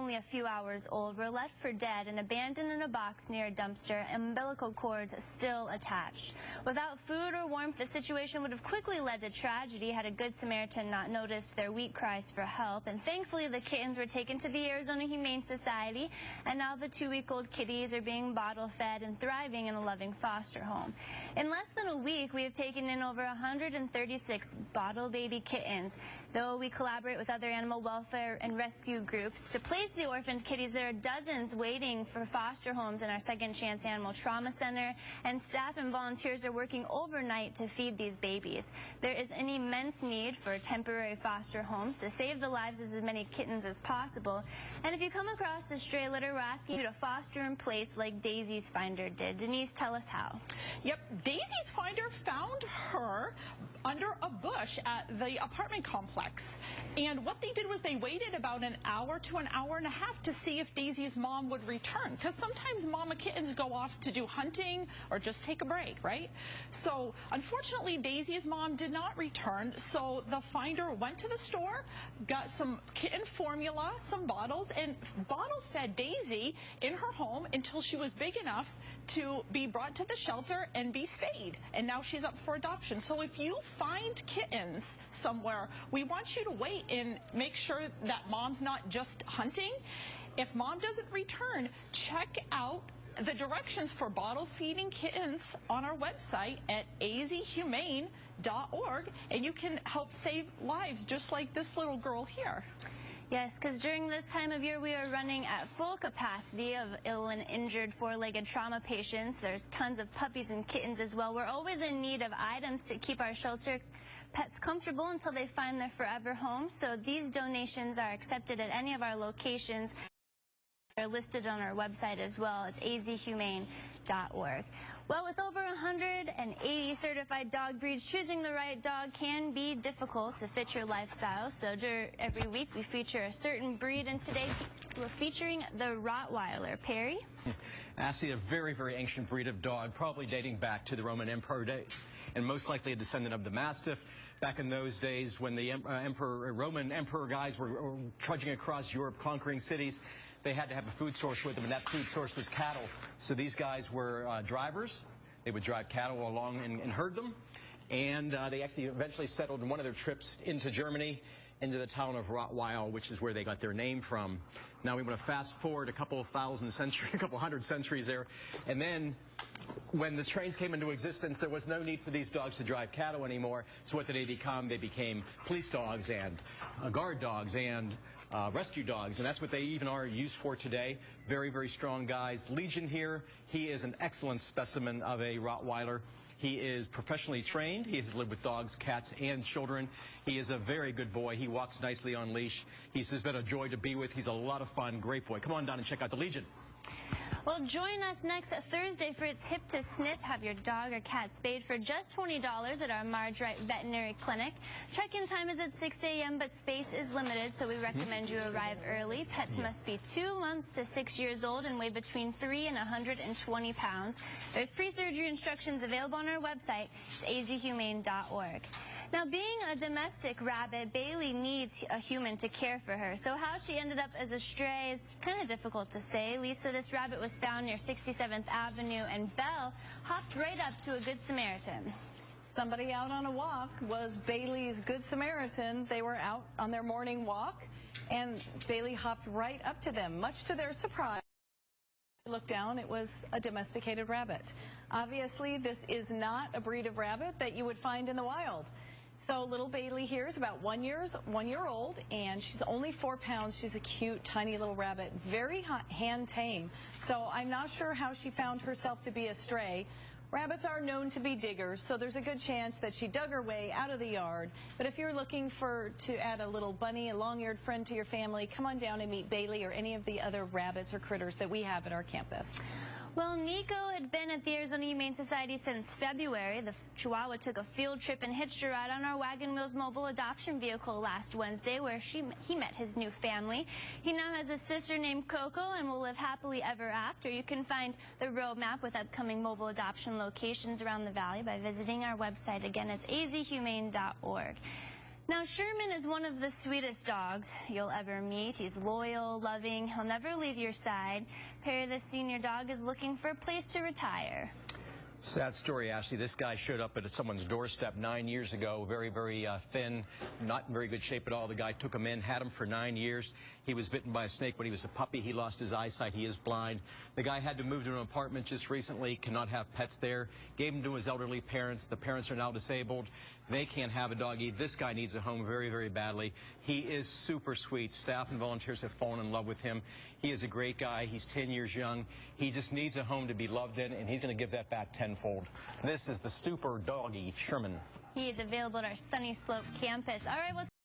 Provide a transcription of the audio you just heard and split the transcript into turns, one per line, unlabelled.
only a few hours old, were left for dead and abandoned in a box near a dumpster, umbilical cords still attached. Without food or warmth, the situation would have quickly led to tragedy had a Good Samaritan not noticed their weak cries for help. And thankfully, the kittens were taken to the Arizona Humane Society, and now the 2-week-old kitties are being bottle-fed and thriving in a loving foster home. In less than a week, we have taken in over 136 bottle baby kittens. Though we collaborate with other animal welfare and rescue groups to place the orphaned kitties, there are dozens waiting for foster homes in our Second Chance Animal Trauma Center, and staff and volunteers are working overnight to feed these babies. There is an immense need for temporary foster homes to save the lives of as many kittens as possible. And if you come across a stray litter, we're asking you to foster in place like Daisy's Finder did. Denise, tell us how.
Yep, Daisy's Finder found her under a bush at the apartment complex. And what they did was they waited about an hour to an hour and a half to see if Daisy's mom would return. Because sometimes mama kittens go off to do hunting or just take a break, right? So unfortunately, Daisy's mom did not return. So the finder went to the store, got some kitten formula, some bottles, and bottle fed Daisy in her home until she was big enough to be brought to the shelter and be spayed. And now she's up for adoption. So if you find kittens somewhere, we want you to wait and make sure that mom's not just hunting. If mom doesn't return, check out the directions for bottle feeding kittens on our website at azhumane.org, and you can help save lives just like this little girl here.
Yes, because during this time of year, we are running at full capacity of ill and injured four-legged trauma patients. There's tons of puppies and kittens as well. We're always in need of items to keep our shelter pets comfortable until they find their forever home. So these donations are accepted at any of our locations. They're listed on our website as well. It's azhumane.org. Well, with over 180 certified dog breeds, choosing the right dog can be difficult to fit your lifestyle. So every week we feature a certain breed, and today we're featuring the Rottweiler. Perry?
Actually, a very, very ancient breed of dog, probably dating back to the Roman Emperor days, and most likely a descendant of the Mastiff. Back in those days when the Roman Emperor guys were trudging across Europe, conquering cities, they had to have a food source with them, and that food source was cattle. So these guys were drivers. They would drive cattle along and herd them. And they actually eventually settled in one of their trips into Germany, into the town of Rottweil, which is where they got their name from. Now we want to fast forward a couple hundred centuries there. And then when the trains came into existence, there was no need for these dogs to drive cattle anymore. So what did they become? They became police dogs and guard dogs and rescue dogs, and that's what they even are used for today. Very, very strong guys. Legion here, he is an excellent specimen of a Rottweiler. He is professionally trained. He has lived with dogs, cats, and children. He is a very good boy. He walks nicely on leash. He's been a joy to be with. He's a lot of fun. Great boy. Come on down and check out the Legion.
Well, join us next Thursday for its Hip to Snip. Have your dog or cat spayed for just $20 at our Marge Wright Veterinary Clinic. Check-in time is at 6 a.m., but space is limited, so we recommend you arrive early. Pets must be 2 months to 6 years old and weigh between 3 and 120 pounds. There's pre-surgery instructions available on our website, azhumane.org. Now, being a domestic rabbit, Bailey needs a human to care for her. So how she ended up as a stray is kind of difficult to say. Lisa, this rabbit was found near 67th Avenue, and Belle hopped right up to a Good Samaritan.
Somebody out on a walk was Bailey's Good Samaritan. They were out on their morning walk, and Bailey hopped right up to them, much to their surprise. Looked down, it was a domesticated rabbit. Obviously, this is not a breed of rabbit that you would find in the wild. So little Bailey here is about 1 year old, and she's only 4 pounds. She's a cute, tiny little rabbit, very hand tame. So I'm not sure how she found herself to be a stray. Rabbits are known to be diggers, so there's a good chance that she dug her way out of the yard. But if you're looking to add a little bunny, a long-eared friend to your family, come on down and meet Bailey or any of the other rabbits or critters that we have at our campus.
Well, Nico had been at the Arizona Humane Society since February. The Chihuahua took a field trip and hitched a ride on our Wagon Wheels mobile adoption vehicle last Wednesday, where he met his new family. He now has a sister named Coco and will live happily ever after. You can find the roadmap with upcoming mobile adoption locations around the valley by visiting our website. Again, it's azhumane.org. Now, Sherman is one of the sweetest dogs you'll ever meet. He's loyal, loving. He'll never leave your side. Perry, the senior dog, is looking for a place to retire.
Sad story, Ashley. This guy showed up at someone's doorstep 9 years ago, very thin, not in very good shape at all. The guy took him in, had him for 9 years. He was bitten by a snake when he was a puppy. He lost his eyesight. He is blind. The guy had to move to an apartment just recently, cannot have pets there. Gave him to his elderly parents. The parents are now disabled. They can't have a doggy. This guy needs a home very badly. He is super sweet. Staff and volunteers have fallen in love with him. He is a great guy. He's 10 years young. He just needs a home to be loved in, and he's going to give that back tenfold. This is the super doggy, Sherman.
He is available at our Sunny Slope campus. All right, well,